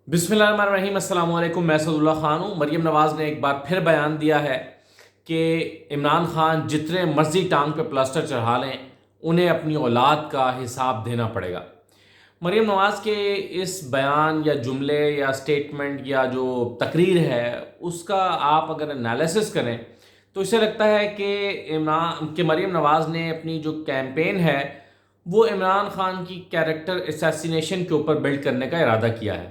بسم اللہ الرحمن الرحیم۔ السلام علیکم، میں اسد اللہ خان ہوں۔ مریم نواز نے ایک بار پھر بیان دیا ہے کہ عمران خان جتنے مرضی ٹانگ پہ پلاسٹر چڑھا لیں انہیں اپنی اولاد کا حساب دینا پڑے گا۔ مریم نواز کے اس بیان یا جملے یا سٹیٹمنٹ یا جو تقریر ہے اس کا آپ اگر انالیسس کریں تو اسے لگتا ہے کہ مریم نواز نے اپنی جو کیمپین ہے وہ عمران خان کی کیریکٹر اسیسینیشن کے اوپر بلڈ کرنے کا ارادہ کیا ہے۔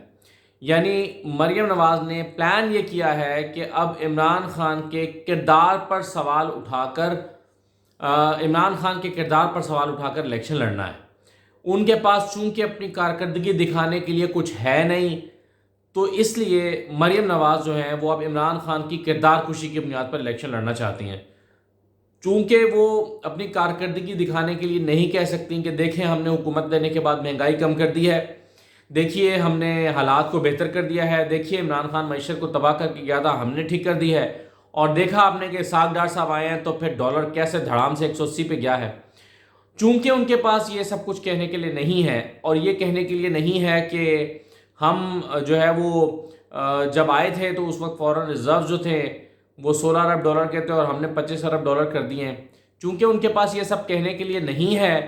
یعنی مریم نواز نے پلان یہ کیا ہے کہ اب عمران خان کے کردار پر سوال اٹھا کر الیکشن لڑنا ہے۔ ان کے پاس چونکہ اپنی کارکردگی دکھانے کے لیے کچھ ہے نہیں، تو اس لیے مریم نواز جو ہیں وہ اب عمران خان کی کردار کشی کی بنیاد پر الیکشن لڑنا چاہتی ہیں۔ چونکہ وہ اپنی کارکردگی دکھانے کے لیے نہیں کہہ سکتی کہ دیکھیں ہم نے حکومت دینے کے بعد مہنگائی کم کر دی ہے، دیکھیے ہم نے حالات کو بہتر کر دیا ہے، دیکھیے عمران خان معیشت کو تباہ کر کے گیا تھا ہم نے ٹھیک کر دی ہے، اور دیکھا آپ نے کہ اسحاق ڈار صاحب آئے ہیں تو پھر ڈالر کیسے دھڑام سے 180 پہ گیا ہے۔ چونکہ ان کے پاس یہ سب کچھ کہنے کے لیے نہیں ہے، اور یہ کہنے کے لیے نہیں ہے کہ ہم جو ہے وہ جب آئے تھے تو اس وقت فورن ریزرو جو تھے وہ $16 ارب کے تھے اور ہم نے $25 ارب کر دیے ہیں۔ چونکہ ان کے پاس یہ سب کہنے کے لیے نہیں ہے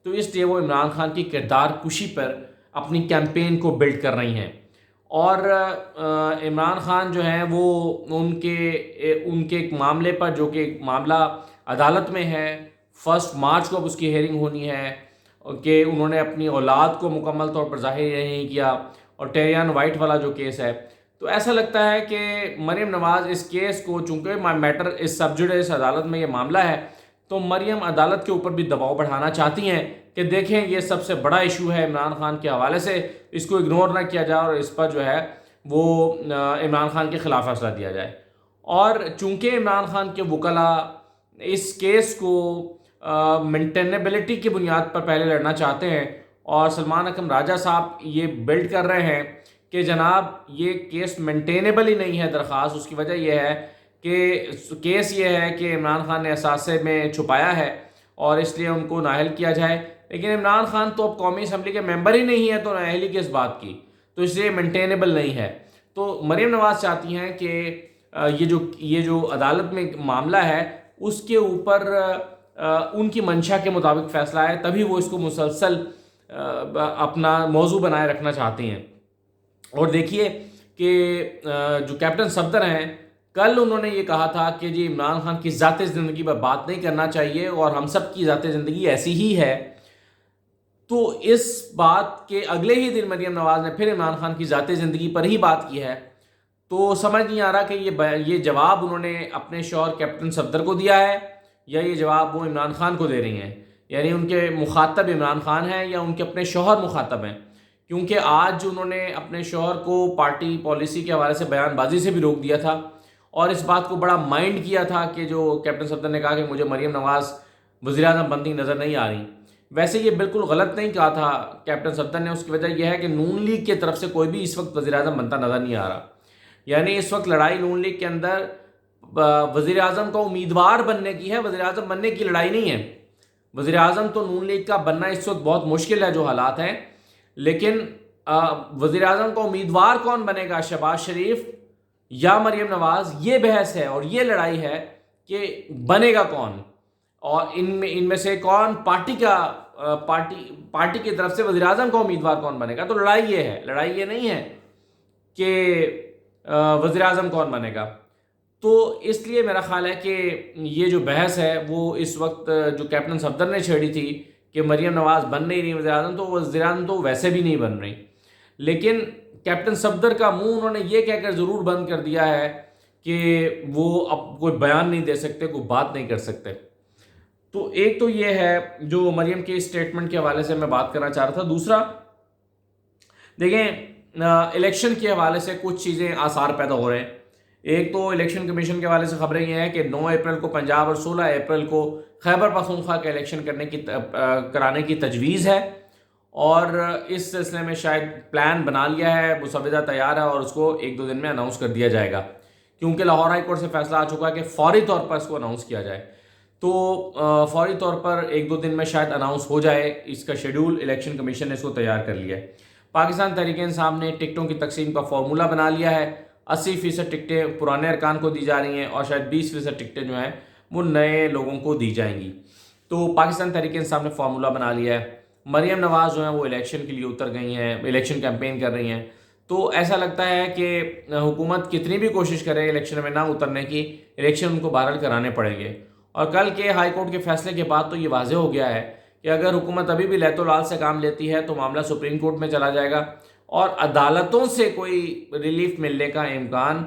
تو اس لیے وہ عمران خان کی کردار کشی پر اپنی کیمپین کو بلڈ کر رہی ہیں۔ اور عمران خان جو ہیں وہ ان کے ایک معاملے پر، جو کہ ایک معاملہ عدالت میں ہے، 1 مارچ کو اب اس کی ہیئرنگ ہونی ہے کہ انہوں نے اپنی اولاد کو مکمل طور پر ظاہر نہیں کیا، اور ٹیریان وائٹ والا جو کیس ہے، تو ایسا لگتا ہے کہ مریم نواز اس کیس کو، چونکہ میٹر اس سب جوڈیس عدالت میں یہ معاملہ ہے، تو مریم عدالت کے اوپر بھی دباؤ بڑھانا چاہتی ہیں کہ دیکھیں یہ سب سے بڑا ایشو ہے عمران خان کے حوالے سے، اس کو اگنور نہ کیا جائے اور اس پر جو ہے وہ عمران خان کے خلاف فیصلہ دیا جائے۔ اور چونکہ عمران خان کے وکلاء اس کیس کو مینٹینیبلٹی کی بنیاد پر پہلے لڑنا چاہتے ہیں، اور سلمان اکرم راجہ صاحب یہ بلڈ کر رہے ہیں کہ جناب یہ کیس مینٹینیبل ہی نہیں ہے درخواست، اس کی وجہ یہ ہے کہ کیس یہ ہے کہ عمران خان نے اثاثے میں چھپایا ہے اور اس لیے ان کو نااہل کیا جائے، لیکن عمران خان تو اب قومی اسمبلی کے ممبر ہی نہیں ہے تو نااہلی کس بات کی، تو اس لیے مینٹینیبل نہیں ہے۔ تو مریم نواز چاہتی ہیں کہ یہ جو عدالت میں معاملہ ہے اس کے اوپر ان کی منشا کے مطابق فیصلہ ہے، تبھی وہ اس کو مسلسل اپنا موضوع بنائے رکھنا چاہتی ہیں۔ اور دیکھیے کہ جو کیپٹن صفدر ہیں، کل انہوں نے یہ کہا تھا کہ جی عمران خان کی ذاتی زندگی پر بات نہیں کرنا چاہیے اور ہم سب کی ذاتی زندگی ایسی ہی ہے، تو اس بات کے اگلے ہی دن مریم نواز نے پھر عمران خان کی ذاتی زندگی پر ہی بات کی ہے۔ تو سمجھ نہیں آ رہا کہ یہ جواب انہوں نے اپنے شوہر کیپٹن صفدر کو دیا ہے یا یہ جواب وہ عمران خان کو دے رہی ہیں، یعنی ان کے مخاطب عمران خان ہیں یا ان کے اپنے شوہر مخاطب ہیں، کیونکہ آج انہوں نے اپنے شوہر کو پارٹی پالیسی کے حوالے سے بیان بازی سے بھی روک دیا تھا، اور اس بات کو بڑا مائنڈ کیا تھا کہ جو کیپٹن صفدر نے کہا کہ مجھے مریم نواز وزیراعظم بنتی نظر نہیں آ رہی۔ ویسے یہ بالکل غلط نہیں کہا تھا کیپٹن صفدر نے، اس کی وجہ یہ ہے کہ نون لیگ کی طرف سے کوئی بھی اس وقت وزیراعظم بنتا نظر نہیں آ رہا، یعنی اس وقت لڑائی نون لیگ کے اندر وزیر اعظم کا امیدوار بننے کی ہے، وزیر اعظم بننے کی لڑائی نہیں ہے۔ وزیر اعظم تو نون لیگ کا بننا اس وقت بہت مشکل ہے جو حالات ہیں، لیکن وزیر اعظم کا امیدوار کون بنے گا، شہباز شریف یا مریم نواز، یہ بحث ہے اور یہ لڑائی ہے کہ بنے گا کون، اور ان میں سے کون پارٹی کی طرف سے وزیر اعظم کا امیدوار کون بنے گا۔ تو لڑائی یہ ہے، لڑائی یہ نہیں ہے کہ وزیر اعظم کون بنے گا۔ تو اس لیے میرا خیال ہے کہ یہ جو بحث ہے وہ اس وقت جو کیپٹن صفدر نے چھیڑی تھی کہ مریم نواز بن نہیں رہی وزیر اعظم، تو وزیر اعظم تو ویسے بھی نہیں بن رہی، لیکن کیپٹن صفدر کا منہ انہوں نے یہ کہہ کر ضرور بند کر دیا ہے کہ وہ اب کوئی بیان نہیں دے سکتے، کوئی بات نہیں کر سکتے۔ تو ایک تو یہ ہے جو مریم کے اسٹیٹمنٹ کے حوالے سے میں بات کرنا چاہ رہا تھا۔ دوسرا دیکھیں الیکشن کے حوالے سے کچھ چیزیں آثار پیدا ہو رہے ہیں۔ ایک تو الیکشن کمیشن کے حوالے سے خبریں یہ ہیں کہ 9 اپریل کو پنجاب اور 16 اپریل کو خیبر پختونخوا کا الیکشن کرانے کی تجویز ہے، اور اس سلسلے میں شاید پلان بنا لیا ہے، مسودہ تیار ہے اور اس کو 1-2 دن میں اناؤنس کر دیا جائے گا، کیونکہ لاہور ہائی کورٹ سے فیصلہ آ چکا ہے کہ فوری طور پر اس کو اناؤنس کیا جائے۔ تو فوری طور پر 1-2 دن میں شاید اناؤنس ہو جائے اس کا شیڈول، الیکشن کمیشن نے اس کو تیار کر لیا ہے۔ پاکستان تحریک انصاف نے ٹکٹوں کی تقسیم کا فارمولہ بنا لیا ہے. 80% ٹکٹیں پرانے ارکان کو دی جا رہی ہیں اور شاید 20% ٹکٹیں جو ہیں وہ نئے لوگوں کو دی جائیں گی. تو پاکستان تحریک انصاف نے فارمولہ بنا لیا ہے. مریم نواز جو ہیں وہ الیکشن کے لیے اتر گئی ہیں, الیکشن کیمپین کر رہی ہیں. تو ایسا لگتا ہے کہ حکومت کتنی بھی کوشش کرے الیکشن میں نہ اترنے کی, الیکشن ان کو بہرحال کرانے پڑیں گے. اور کل کے ہائی کورٹ کے فیصلے کے بعد تو یہ واضح ہو گیا ہے کہ اگر حکومت ابھی بھی لیت و لال سے کام لیتی ہے تو معاملہ سپریم کورٹ میں چلا جائے گا اور عدالتوں سے کوئی ریلیف ملنے کا امکان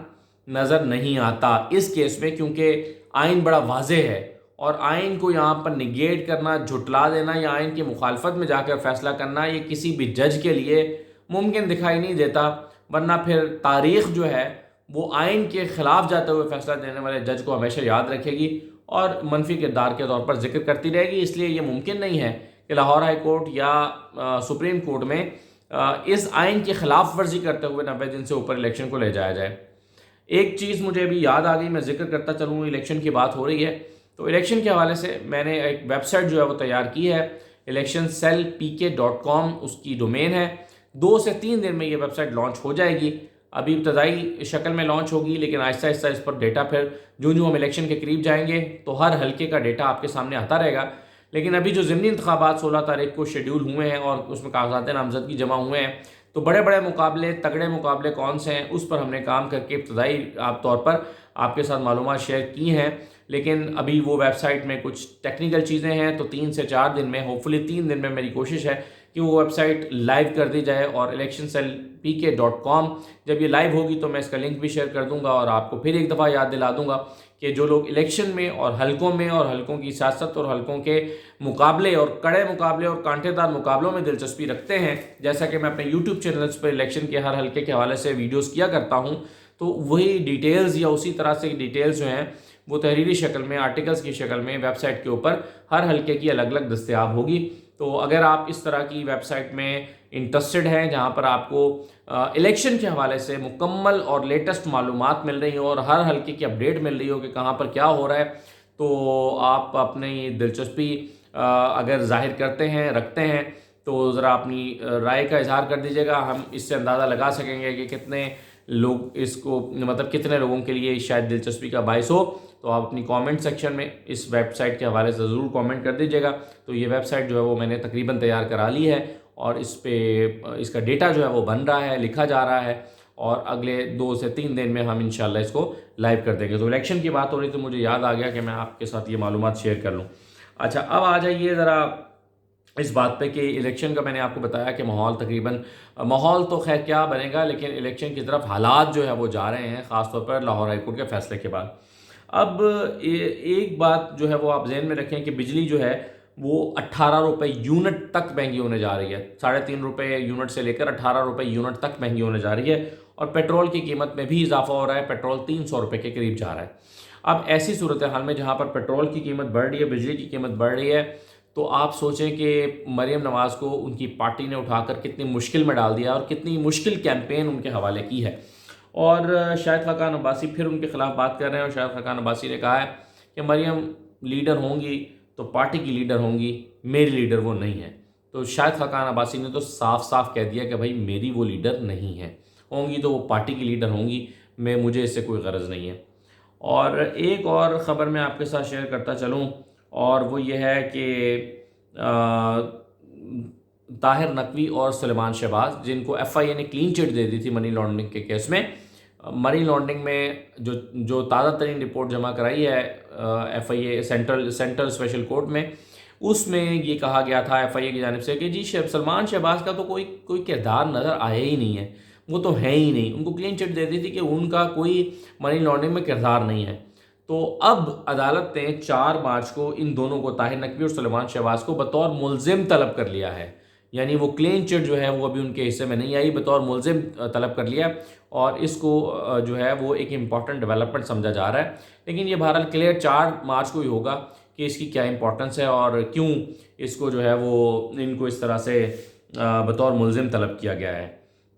نظر نہیں آتا اس کیس میں, کیونکہ آئین بڑا واضح ہے اور آئین کو یہاں پر نگیٹ کرنا, جھٹلا دینا یا آئین کی مخالفت میں جا کر فیصلہ کرنا یہ کسی بھی جج کے لیے ممکن دکھائی نہیں دیتا. ورنہ پھر تاریخ جو ہے وہ آئین کے خلاف جاتے ہوئے فیصلہ دینے والے جج کو ہمیشہ یاد رکھے گی اور منفی کردار کے طور پر ذکر کرتی رہے گی. اس لیے یہ ممکن نہیں ہے کہ لاہور ہائی کورٹ یا سپریم کورٹ میں اس آئین کی خلاف ورزی کرتے ہوئے 90 دن سے اوپر الیکشن کو لے جایا جائے. ایک چیز مجھے ابھی یاد آ گئی, میں ذکر کرتا چلوں, الیکشن کی بات ہو رہی ہے تو الیکشن کے حوالے سے میں نے ایک ویب سائٹ جو ہے وہ تیار کی ہے, electioncellpk.com اس کی ڈومین ہے. 2 سے 3 دن میں یہ ویب سائٹ لانچ ہو جائے گی. ابھی ابتدائی شکل میں لانچ ہوگی لیکن آہستہ آہستہ اس پر ڈیٹا پھر جو ہم الیکشن کے قریب جائیں گے تو ہر حلقے کا ڈیٹا آپ کے سامنے آتا رہے گا. لیکن ابھی جو ضمنی انتخابات 16 تاریخ کو شیڈیول ہوئے ہیں اور اس میں کاغذات نامزدگی جمع ہوئے ہیں, تو بڑے بڑے مقابلے, تگڑے مقابلے کون سے ہیں اس پر ہم نے کام کر کے ابتدائی طور پر آپ کے ساتھ معلومات شیئر کی ہیں. لیکن ابھی وہ ویب سائٹ میں کچھ ٹیکنیکل چیزیں ہیں تو 3 سے 4 دن میں, ہوپفلی 3 دن میں میری کوشش ہے کہ وہ ویب سائٹ لائیو کر دی جائے. اور electioncellpk.com جب یہ لائیو ہوگی تو میں اس کا لنک بھی شیئر کر دوں گا اور آپ کو پھر ایک دفعہ یاد دلا دوں گا کہ جو لوگ الیکشن میں اور حلقوں کی سیاست اور حلقوں کے مقابلے اور کڑے مقابلے اور کانٹے دار مقابلوں میں دلچسپی رکھتے ہیں, جیسا کہ میں اپنے یوٹیوب چینلز پر الیکشن کے ہر حلقے کے حوالے سے ویڈیوز کیا کرتا ہوں, تو وہی ڈیٹیلز یا اسی طرح سے ڈیٹیلز جو ہیں وہ تحریری شکل میں, آرٹیکلز کی شکل میں ویب سائٹ کے اوپر ہر حلقے کی الگ الگ دستیاب ہوگی. تو اگر آپ اس طرح کی ویب سائٹ میں انٹرسٹڈ ہیں جہاں پر آپ کو الیکشن کے حوالے سے مکمل اور لیٹسٹ معلومات مل رہی ہوں اور ہر حلقے کی اپڈیٹ مل رہی ہو کہ کہاں پر کیا ہو رہا ہے, تو آپ اپنی دلچسپی اگر ظاہر کرتے ہیں, رکھتے ہیں, تو ذرا اپنی رائے کا اظہار کر دیجیے گا. ہم اس سے اندازہ لگا سکیں گے کہ کتنے لوگ اس کو, مطلب کتنے لوگوں کے لیے شاید دلچسپی کا باعث ہو. تو آپ اپنی کامنٹ سیکشن میں اس ویب سائٹ کے حوالے سے ضرور کامنٹ کر دیجیے گا. تو یہ ویب سائٹ جو ہے وہ میں نے تقریباً تیار کرا لی ہے اور اس پہ اس کا ڈیٹا جو ہے وہ بن رہا ہے, لکھا جا رہا ہے اور اگلے 2 سے 3 دن میں ہم انشاءاللہ اس کو لائیو کر دیں گے. تو الیکشن کی بات ہو رہی تو مجھے یاد آ گیا کہ میں آپ کے ساتھ یہ معلومات شیئر کر لوں. اچھا, اب آ جائیے ذرا اس بات پہ کہ الیکشن کا میں نے آپ کو بتایا کہ ماحول تو خیر کیا بنے گا, لیکن الیکشن کی طرف حالات جو ہے وہ جا رہے ہیں, خاص طور پر لاہور ہائی کورٹ کے فیصلے کے بعد. اب ایک بات جو ہے وہ آپ ذہن میں رکھیں کہ بجلی جو ہے وہ 18 روپے یونٹ تک مہنگی ہونے جا رہی ہے. 3.5 روپے یونٹ سے لے کر 18 روپے یونٹ تک مہنگی ہونے جا رہی ہے اور پیٹرول کی قیمت میں بھی اضافہ ہو رہا ہے. پیٹرول 300 روپے کے قریب جا رہا ہے. اب ایسی صورتحال میں جہاں پر پیٹرول کی قیمت بڑھ رہی ہے, بجلی کی قیمت بڑھ رہی ہے, تو آپ سوچیں کہ مریم نواز کو ان کی پارٹی نے اٹھا کر کتنی مشکل میں ڈال دیا اور کتنی مشکل کیمپین ان کے حوالے کی ہے. اور شاہد خاقان عباسی پھر ان کے خلاف بات کر رہے ہیں اور شاہد خاقان عباسی نے کہا ہے کہ مریم لیڈر ہوں گی تو پارٹی کی لیڈر ہوں گی, میری لیڈر وہ نہیں ہے. تو شاہد خاقان عباسی نے تو صاف صاف کہہ دیا کہ بھائی میری وہ لیڈر نہیں ہے, ہوں گی تو وہ پارٹی کی لیڈر ہوں گی, مجھے اس سے کوئی غرض نہیں ہے. اور ایک اور خبر میں آپ کے ساتھ شیئر کرتا چلوں اور وہ یہ ہے کہ طاہر نقوی اور سلیمان شہباز, جن کو ایف آئی اے نے کلین چٹ دے دی تھی منی لانڈرنگ کے کیس میں, منی لانڈرنگ میں جو تازہ ترین رپورٹ جمع کرائی ہے F I A central special court میں, اس میں یہ کہا گیا تھا ایف آئی اے کی جانب سے کہ جی سلمان شہباز کا تو کوئی کردار نظر آیا ہی نہیں ہے, وہ تو ہے ہی نہیں. ان کو کلین چٹ دے دی تھی کہ ان کا کوئی منی لانڈرنگ میں کردار نہیں ہے. تو اب عدالت نے 4 مارچ کو ان دونوں کو, طاہر نقوی اور سلیمان شہباز کو, بطور ملزم طلب کر لیا ہے. یعنی وہ کلین چٹ جو ہے وہ ابھی ان کے حصے میں نہیں آئی, بطور ملزم طلب کر لیا اور اس کو جو ہے وہ ایک امپورٹنٹ ڈیولپمنٹ سمجھا جا رہا ہے. لیکن یہ بہرحال کلیئر 4 مارچ کو ہی ہوگا کہ اس کی کیا امپورٹنس ہے اور کیوں اس کو جو ہے وہ ان کو اس طرح سے بطور ملزم طلب کیا گیا ہے.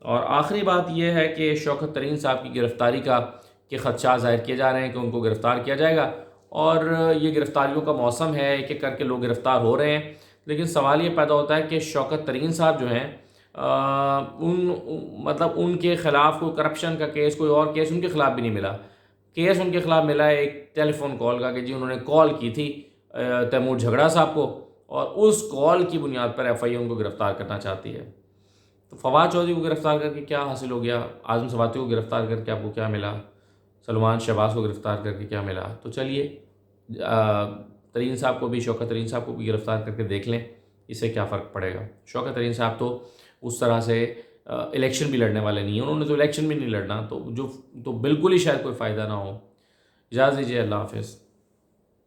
اور آخری بات یہ ہے کہ شوکت ترین صاحب کی گرفتاری کے خدشات ظاہر کیے جا رہے ہیں کہ ان کو گرفتار کیا جائے گا اور یہ گرفتاریوں کا موسم ہے, ایک ایک کر کے لوگ گرفتار ہو رہے ہیں. لیکن سوال یہ پیدا ہوتا ہے کہ شوکت ترین صاحب جو ہیں مطلب ان کے خلاف کوئی کرپشن کا کیس، کوئی اور کیس ان کے خلاف بھی نہیں ملا. کیس ان کے خلاف ملا ہے ایک ٹیلی فون کال کا کہ جی انہوں نے کال کی تھی تیمور جھگڑا صاحب کو، اور اس کال کی بنیاد پر ایف آئی اے ان کو گرفتار کرنا چاہتی ہے. تو فواد چودھری کو گرفتار کر کے کیا حاصل ہو گیا، اعظم سواتی کو گرفتار کر کے آپ کو کیا ملا، سلمان شہباز کو گرفتار کر کے کیا ملا. تو چلیے ترین صاحب کو بھی، شوکت ترین صاحب کو بھی گرفتار کر کے دیکھ لیں اس سے کیا فرق پڑے گا. شوکت ترین صاحب تو اس طرح سے الیکشن بھی لڑنے والے نہیں ہیں، انہوں نے تو الیکشن بھی نہیں لڑنا، تو بالکل ہی شاید کوئی فائدہ نہ ہو. اجازت دیجیے، اللہ حافظ.